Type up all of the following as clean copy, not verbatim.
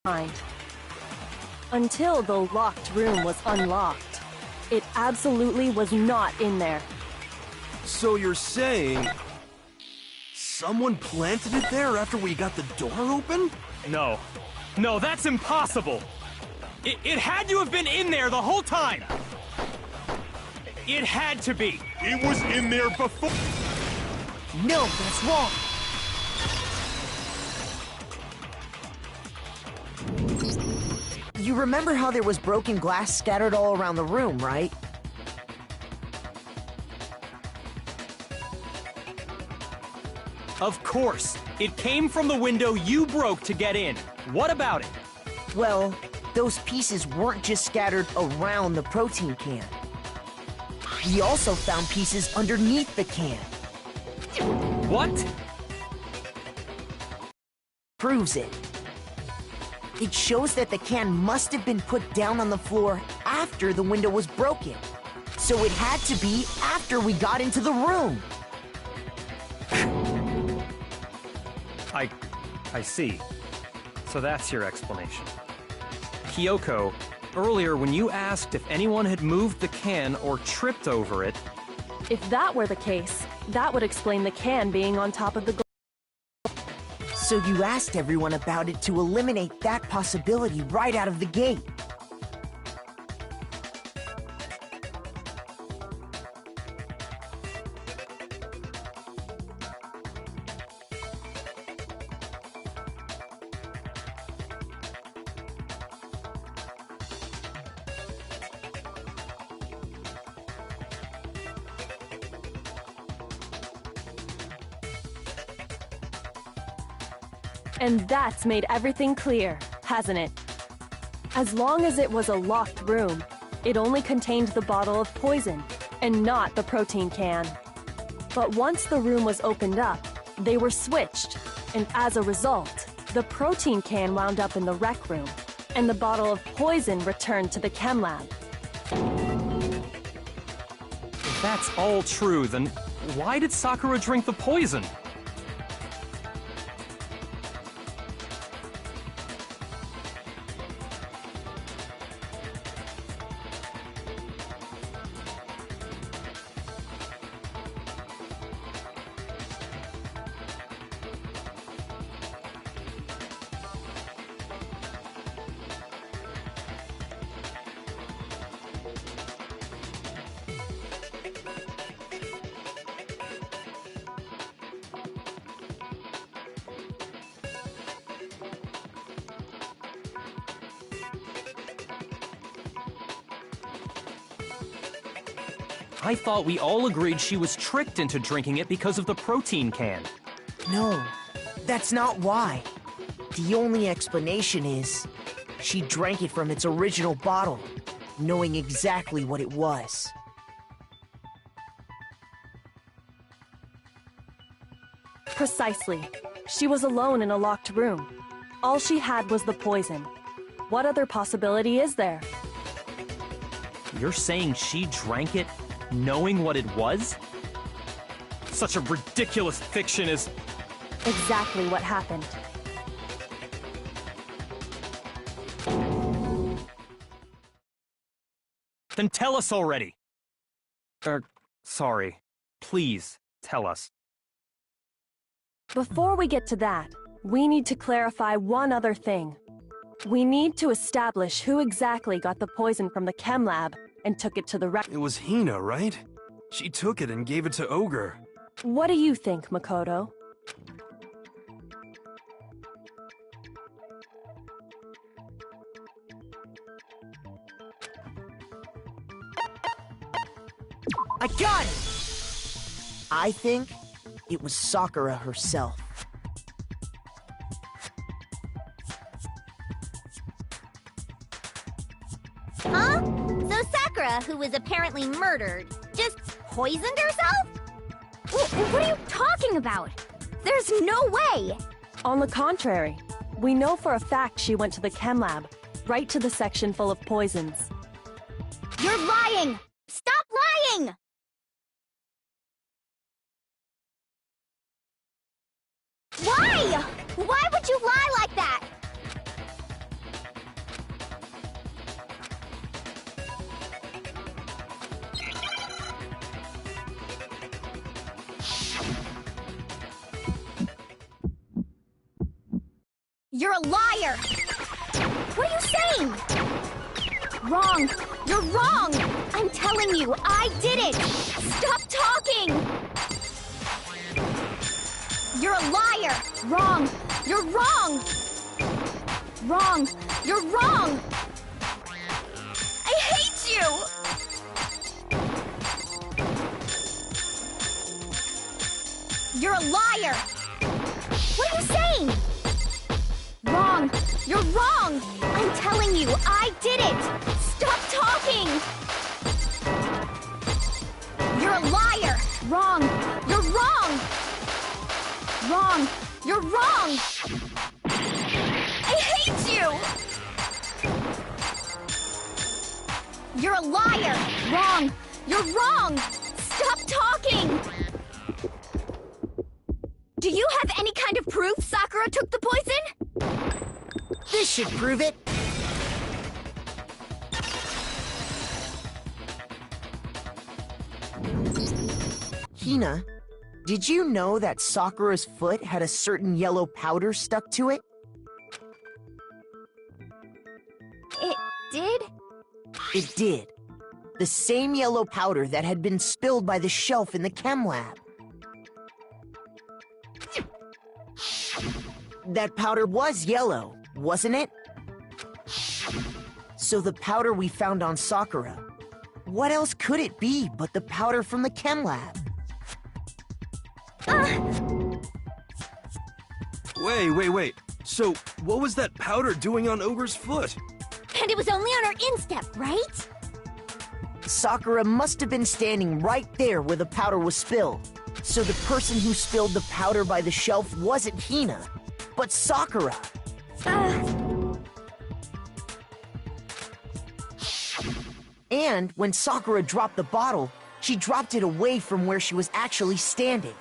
mind. Until the locked room was unlocked. It absolutely was not in there. So you're saying someone planted it there after we got the door open? No. No, that's impossible! It had to have been in there the whole time! It had to be! It was in there before. No, that's wrong. You remember how there was broken glass scattered all around the room, right? Of course! It came from the window you broke to get in. What about it? Well, those pieces weren't just scattered around the protein can. We also found pieces underneath the can. What? Proves it. It shows that the can must have been put down on the floor after the window was broken. So it had to be after we got into the room. I see. So that's your explanation. Kyoko, earlier when you asked if anyone had moved the can or tripped over it... If that were the case, that would explain the can being on top of the So you asked everyone about it to eliminate that possibility right out of the gate. And that's made everything clear, hasn't it? As long as it was a locked room, it only contained the bottle of poison, and not the protein can. But once the room was opened up, they were switched, and as a result, the protein can wound up in the rec room, and the bottle of poison returned to the chem lab. If that's all true, then why did Sakura drink the poison? I thought we all agreed she was tricked into drinking it because of the protein can. No, that's not why. The only explanation is she drank it from its original bottle, knowing exactly what it was. Precisely. She was alone in a locked room. All she had was the poison. What other possibility is there? You're saying she drank it knowing what it was? Such a ridiculous fiction is... Exactly what happened. Then tell us already! Sorry. Please, tell us. Before we get to that, we need to clarify one other thing. We need to establish who exactly got the poison from the chem lab and took it to the rec— It was Hina, right? She took it and gave it to Ogre. What do you think, Makoto? I got it! I think it was Sakura herself. Huh? So Sakura, who was apparently murdered, just poisoned herself? What are you talking about? There's no way! On the contrary, we know for a fact she went to the chem lab, right to the section full of poisons. You're lying! Stop lying! Why? Why would you lie like that? You're a liar! What are you saying? Wrong! You're wrong! I'm telling you, I did it! Stop talking! You're a liar! Wrong! You're wrong! Wrong! You're wrong! I hate you! You're a liar! What are you saying? Wrong! You're wrong! I'm telling you, I did it! Stop talking! You're a liar! Wrong! You're wrong! Wrong! You're wrong! I hate you! You're a liar! Wrong! You're wrong! Stop talking! Do you have any kind of proof Sakura took the poison? This should prove it. Hina, did you know that Sakura's foot had a certain yellow powder stuck to it? It did? It did. The same yellow powder that had been spilled by the shelf in the chem lab. That powder was yellow, wasn't it? So the powder we found on Sakura, what else could it be but the powder from the chem lab? Wait. So, what was that powder doing on Ogre's foot? And it was only on her instep, right? Sakura must have been standing right there where the powder was spilled. So the person who spilled the powder by the shelf wasn't Hina, but Sakura. And when Sakura dropped the bottle, she dropped it away from where she was actually standing,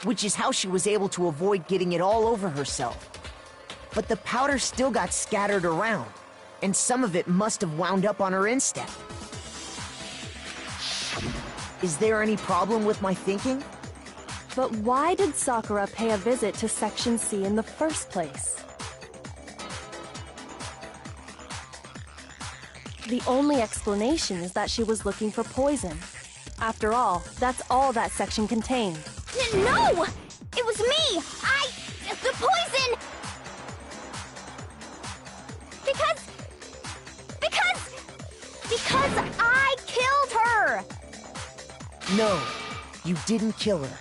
which is how she was able to avoid getting it all over herself. But the powder still got scattered around, and some of it must have wound up on her instep. Is there any problem with my thinking? But why did Sakura pay a visit to Section C in the first place? The only explanation is that she was looking for poison. After all, that's all that section contained. No! It was me! The poison! Because I killed her! No, you didn't kill her.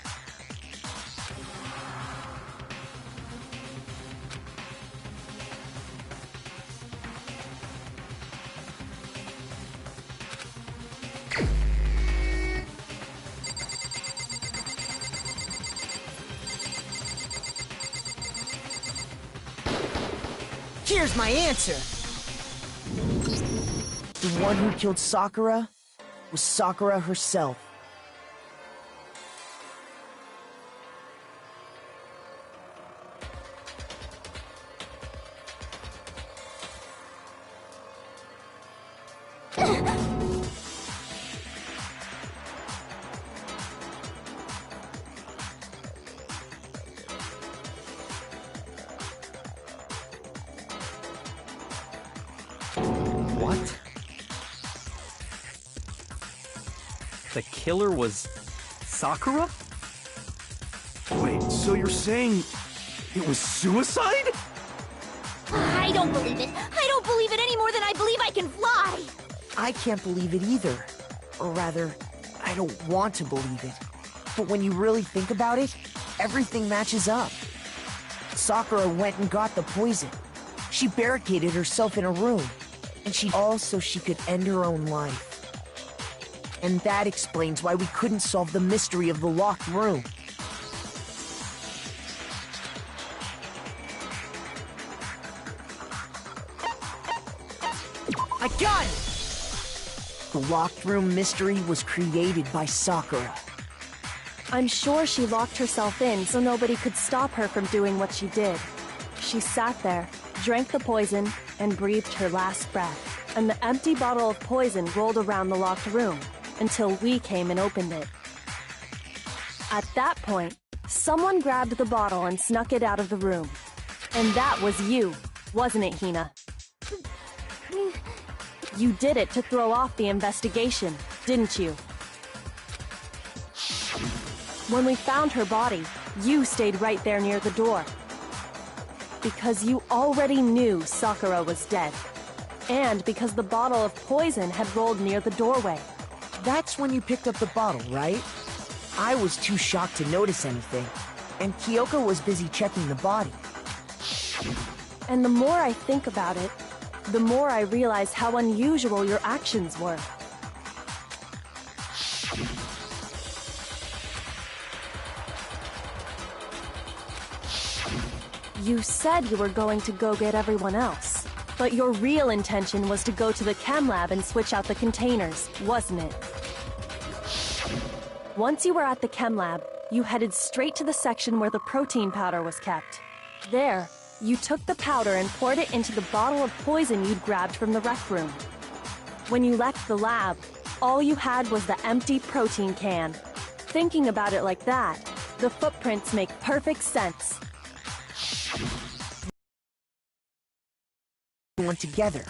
Here's my answer. The one who killed Sakura was Sakura herself. What? The killer was Sakura? Wait, so you're saying it was suicide? I don't believe it. I don't believe it any more than I believe I can fly. I can't believe it either. Or rather, I don't want to believe it. But when you really think about it, everything matches up. Sakura went and got the poison. She barricaded herself in a room. And she could end her own life. And that explains why we couldn't solve the mystery of the locked room. I got it! The locked room mystery was created by Sakura. I'm sure she locked herself in so nobody could stop her from doing what she did. She sat there, drank the poison, and breathed her last breath. And the empty bottle of poison rolled around the locked room until we came and opened it. At that point, someone grabbed the bottle and snuck it out of the room. And that was you, wasn't it, Hina? You did it to throw off the investigation, didn't you? When we found her body, you stayed right there near the door. Because you already knew Sakura was dead. And because the bottle of poison had rolled near the doorway. That's when you picked up the bottle, right? I was too shocked to notice anything, and Kyoko was busy checking the body. And the more I think about it, the more I realize how unusual your actions were. You said you were going to go get everyone else, but your real intention was to go to the chem lab and switch out the containers, wasn't it? Once you were at the chem lab, you headed straight to the section where the protein powder was kept. There, you took the powder and poured it into the bottle of poison you'd grabbed from the rec room. When you left the lab, all you had was the empty protein can. Thinking about it like that, the footprints make perfect sense. One together.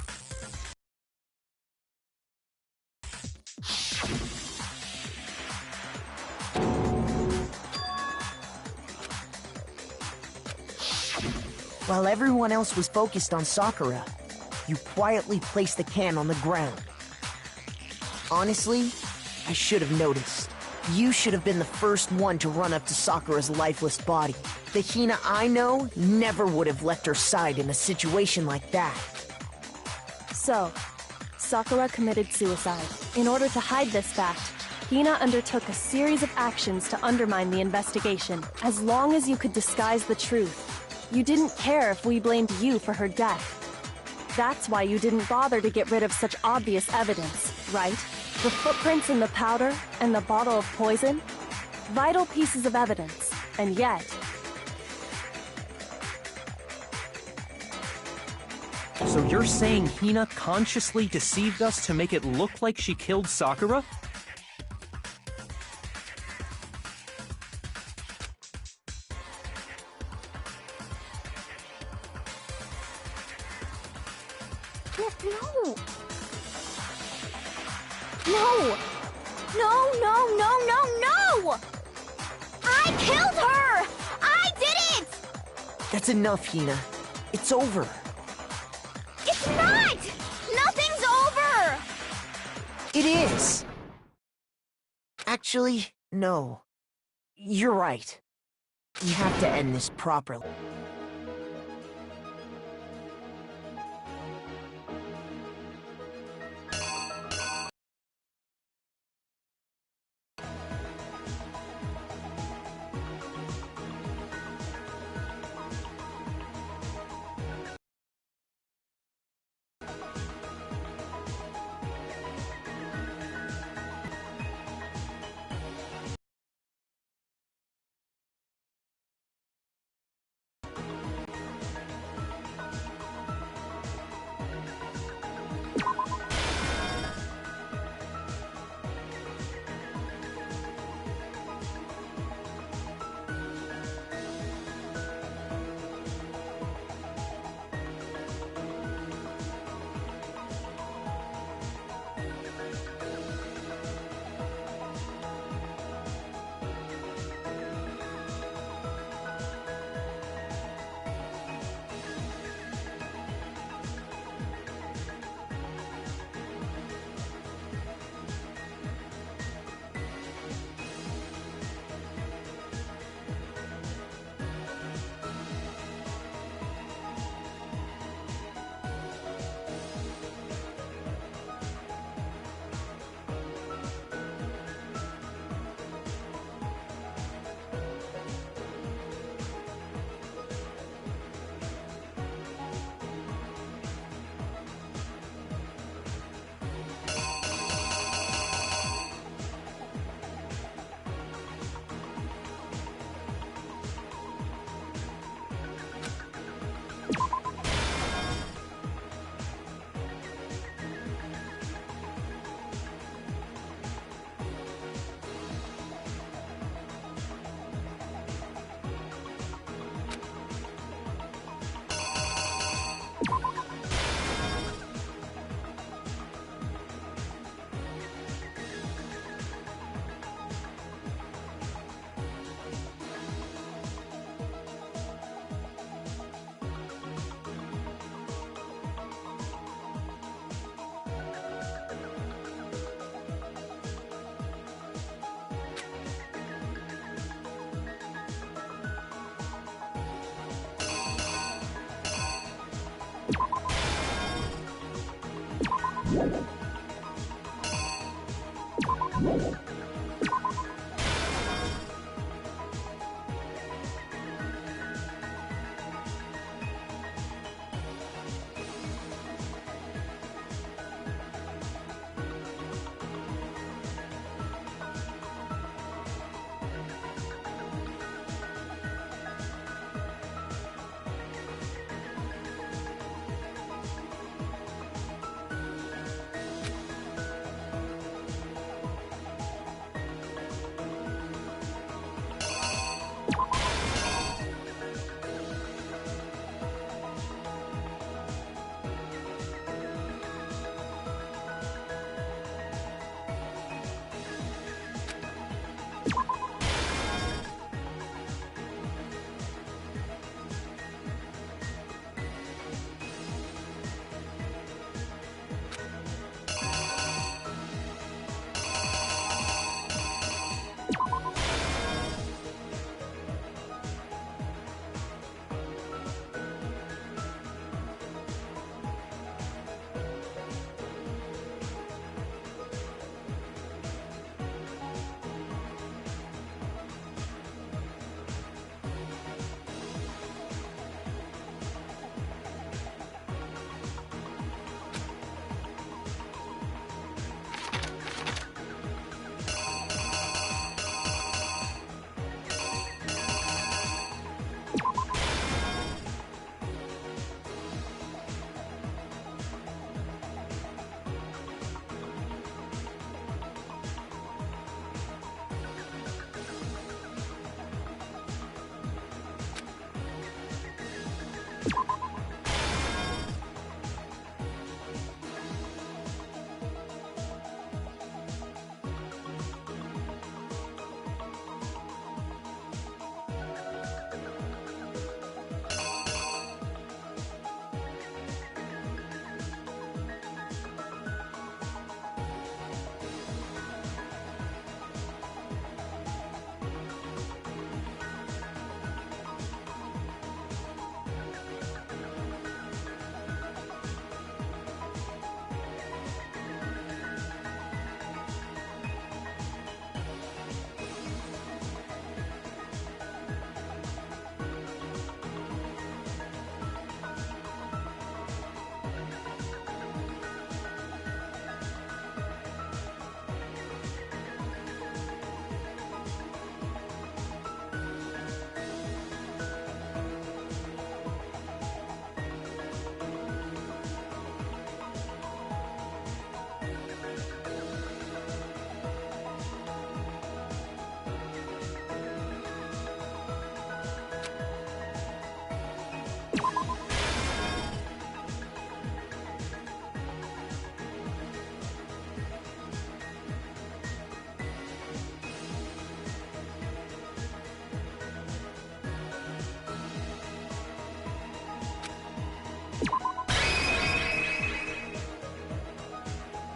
While everyone else was focused on Sakura, you quietly placed the can on the ground. Honestly, I should have noticed. You should have been the first one to run up to Sakura's lifeless body. The Hina I know never would have left her side in a situation like that. So, Sakura committed suicide. In order to hide this fact, Hina undertook a series of actions to undermine the investigation. As long as you could disguise the truth, you didn't care if we blamed you for her death. That's why you didn't bother to get rid of such obvious evidence, right? The footprints in the powder and the bottle of poison? Vital pieces of evidence, and yet... So you're saying Hina consciously deceived us to make it look like she killed Sakura? No! No! No, no, no, no, no! I killed her! I did it! That's enough, Hina. It's over. It's not! Nothing's over! It is! Actually, no. You're right. We have to end this properly.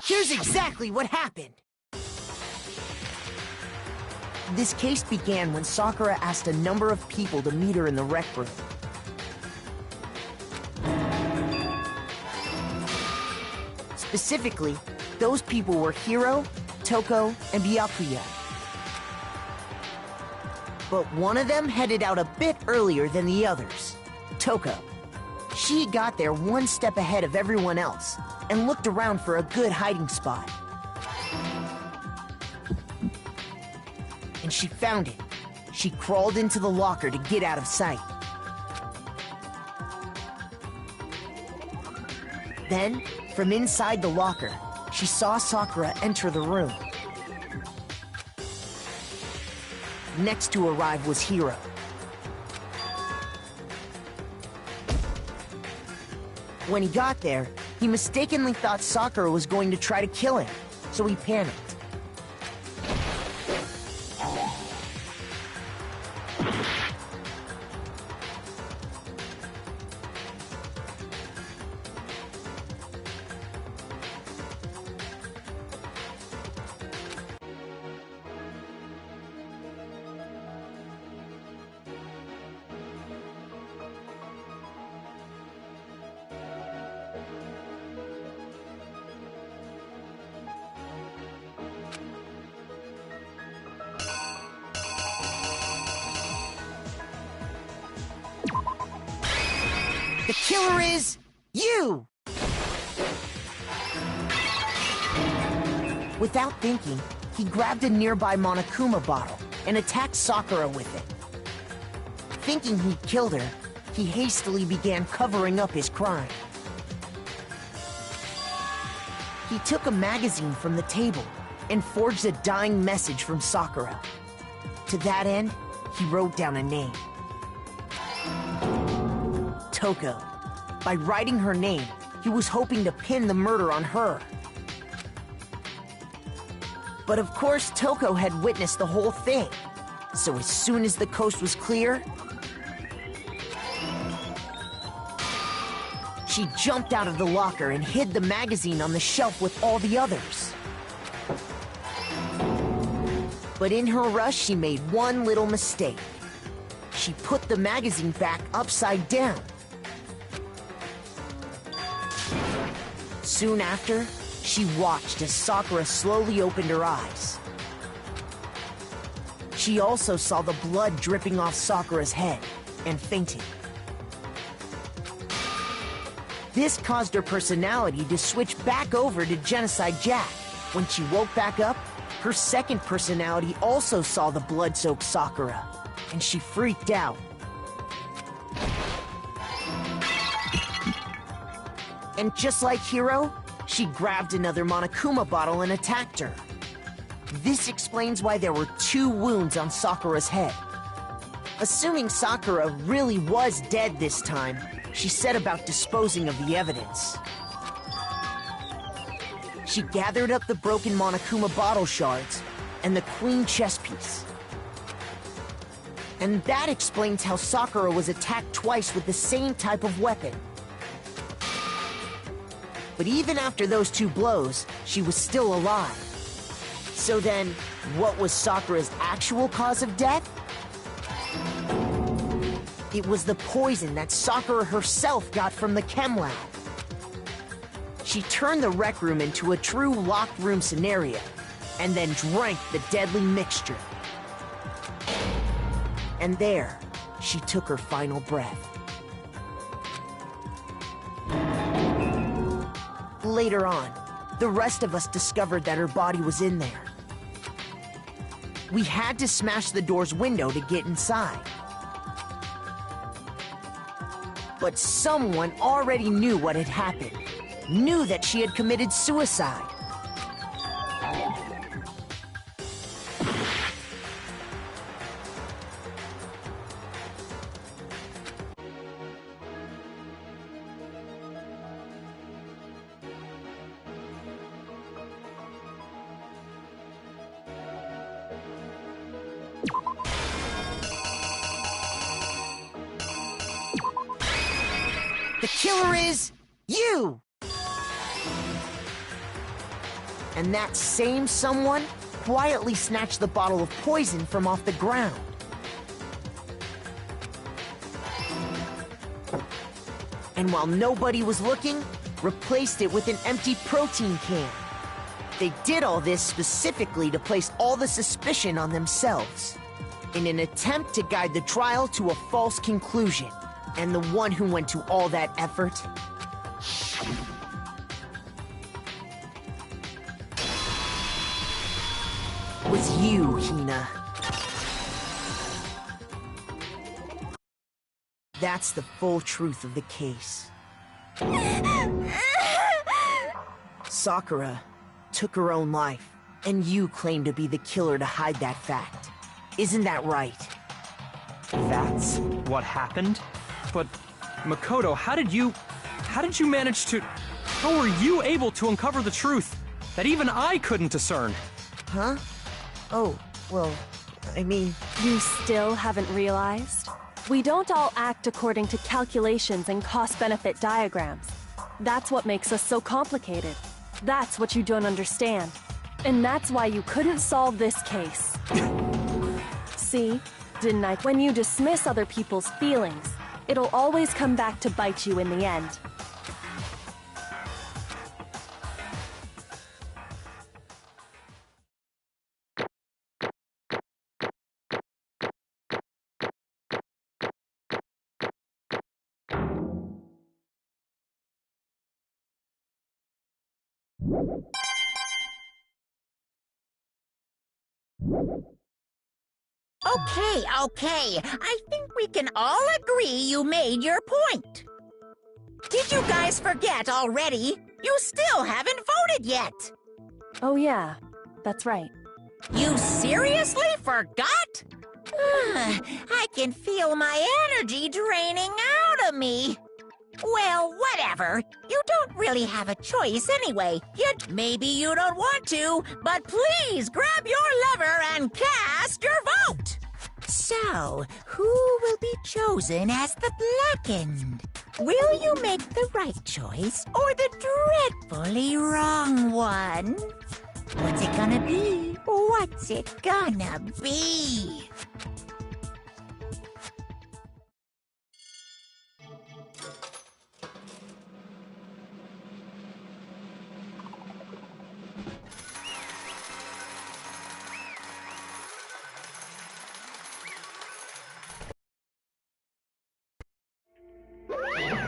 Here's exactly what happened. This case began when Sakura asked a number of people to meet her in the rec room. Specifically, those people were Hiro, Toko, and Byakuya. But one of them headed out a bit earlier than the others, Toko. She got there one step ahead of everyone else and looked around for a good hiding spot. And she found it. She crawled into the locker to get out of sight. Then, from inside the locker, she saw Sakura enter the room. Next to arrive was Hiro. When he got there, he mistakenly thought Sakura was going to try to kill him, so he panicked. The killer is you! Without thinking, he grabbed a nearby Monokuma bottle and attacked Sakura with it. Thinking he'd killed her, he hastily began covering up his crime. He took a magazine from the table and forged a dying message from Sakura. To that end, he wrote down a name. Toko. By writing her name, he was hoping to pin the murder on her. But of course, Toko had witnessed the whole thing. So as soon as the coast was clear, she jumped out of the locker and hid the magazine on the shelf with all the others. But in her rush, she made one little mistake. She put the magazine back upside down. Soon after, she watched as Sakura slowly opened her eyes. She also saw the blood dripping off Sakura's head and fainted. This caused her personality to switch back over to Genocide Jack. When she woke back up, her second personality also saw the blood-soaked Sakura, and she freaked out. And just like Hiro, she grabbed another Monokuma bottle and attacked her. This explains why there were 2 wounds on Sakura's head. Assuming Sakura really was dead this time, she set about disposing of the evidence. She gathered up the broken Monokuma bottle shards and the queen chess piece. And that explains how Sakura was attacked twice with the same type of weapon. But even after those 2 blows, she was still alive. So then, what was Sakura's actual cause of death? It was the poison that Sakura herself got from the chem lab. She turned the rec room into a true locked room scenario, and then drank the deadly mixture. And there, she took her final breath. Later on, the rest of us discovered that her body was in there. We had to smash the door's window to get inside. But someone already knew what had happened, knew that she had committed suicide. The killer is you! And that same someone quietly snatched the bottle of poison from off the ground. And while nobody was looking, replaced it with an empty protein can. They did all this specifically to place all the suspicion on themselves, in an attempt to guide the trial to a false conclusion. And the one who went to all that effort was you, Hina. That's the full truth of the case. Sakura took her own life, and you claim to be the killer to hide that fact. Isn't that right? That's what happened? But, Makoto, how did you manage to... How were you able to uncover the truth that even I couldn't discern? Huh? Oh, well, I mean... You still haven't realized? We don't all act according to calculations and cost-benefit diagrams. That's what makes us so complicated. That's what you don't understand. And that's why you couldn't solve this case. See? Didn't I? When you dismiss other people's feelings, it'll always come back to bite you in the end. Okay. I think we can all agree you made your point. Did you guys forget already? You still haven't voted yet. Oh yeah, that's right. You seriously forgot? I can feel my energy draining out of me. Well, whatever. You don't really have a choice anyway. Maybe you don't want to, but please grab your lever and cast your vote. So, who will be chosen as the blackened? Will you make the right choice or the dreadfully wrong one? What's it gonna be? What's it gonna be?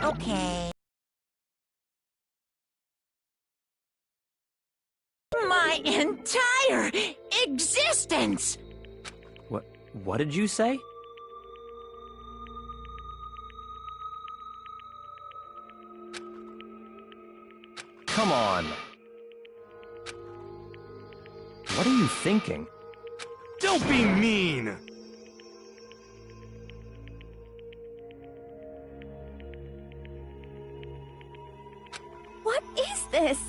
Okay. My entire existence! What did you say? Come on. What are you thinking? Don't be mean! What is this?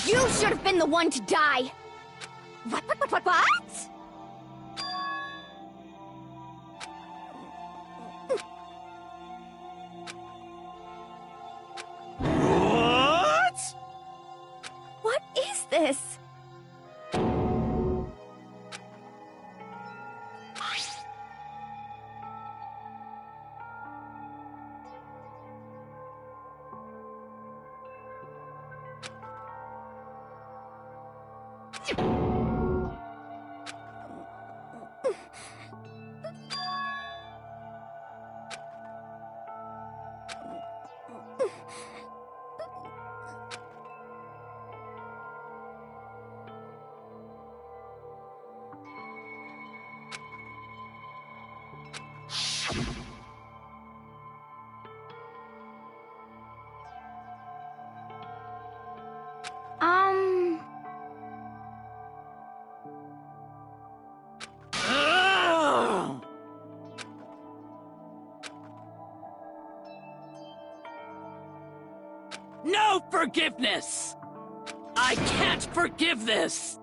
You should have been the one to die! What? What? What is this? No forgiveness! I can't forgive this!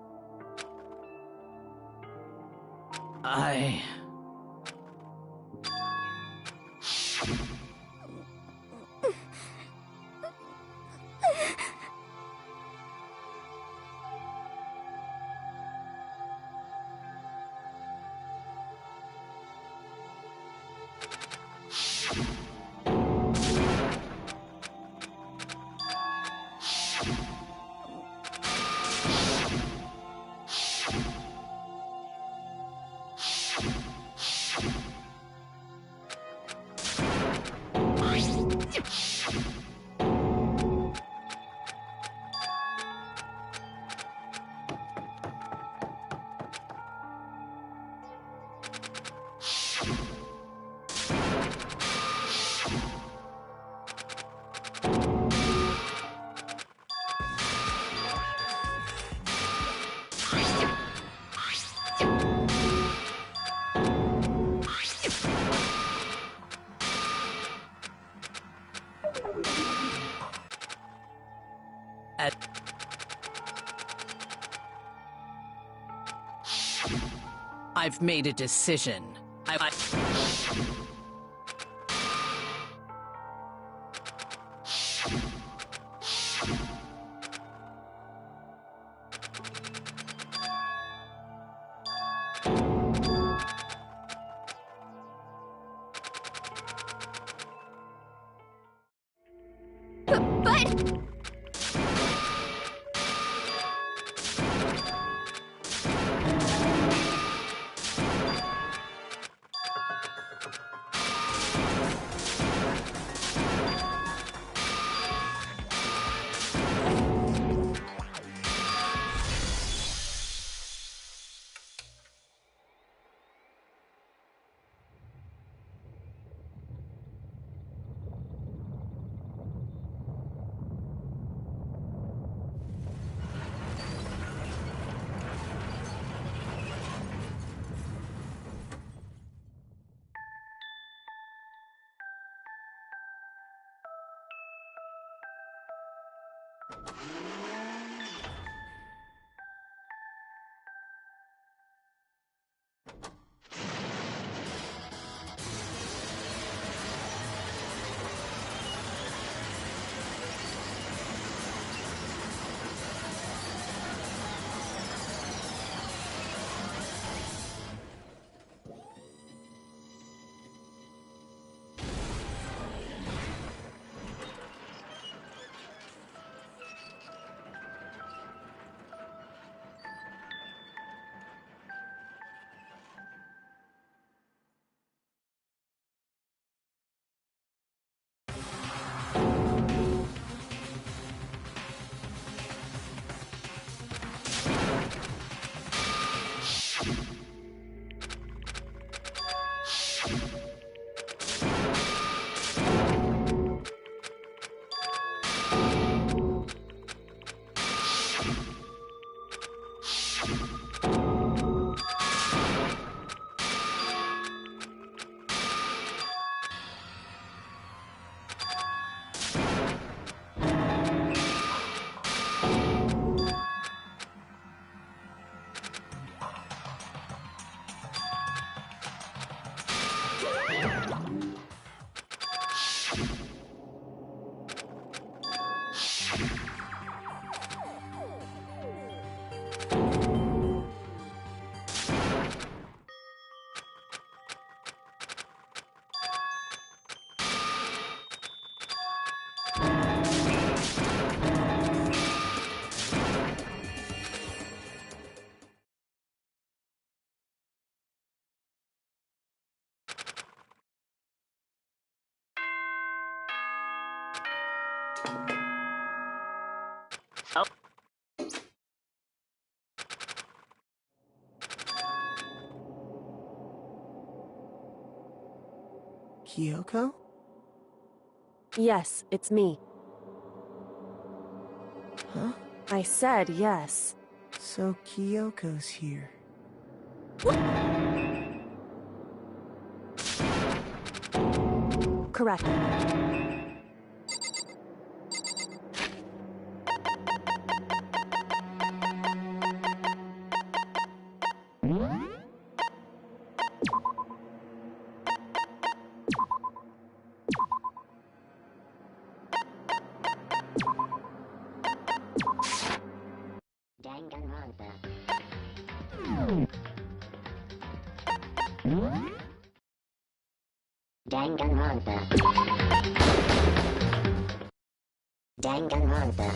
I've made a decision. But... Kyoko? Yes, it's me. Huh? I said yes. So Kyoko's here. Correct. Danganronpa. Danganronpa.